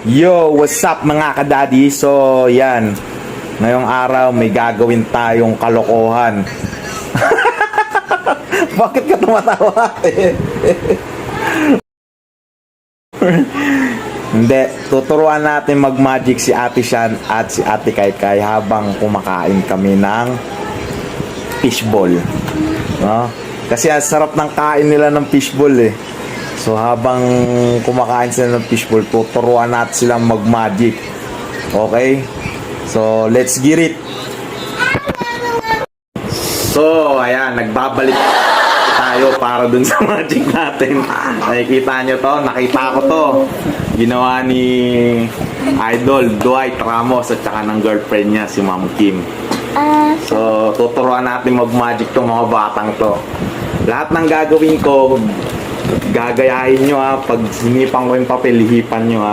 Yo, what's up mga kadadi? So, yan. Ngayong araw may gagawin tayong kalokohan. Bakit ka tumatawa? Hindi, tuturuan natin mag-magic si Ate Shan at si Ate Kaykay habang kumakain kami ng fishball. No? Kasi ang sarap ng kain nila ng fishball eh. So habang kumakain sila ng fishball, tuturuan natin silang mag-magic. Okay? So let's get it. So ayan, nagbabalik tayo para dun sa magic natin. Nakikita nyo to, nakita ko to. Ginawa ni Idol Dwight Ramos at saka ng girlfriend niya si Ma'am Kim. So tuturuan natin mag-magic tong mga batang to. Lahat ng gagawin ko, gagayahin nyo ha. Pag sinipan ko yung papel, hihipan nyo ha.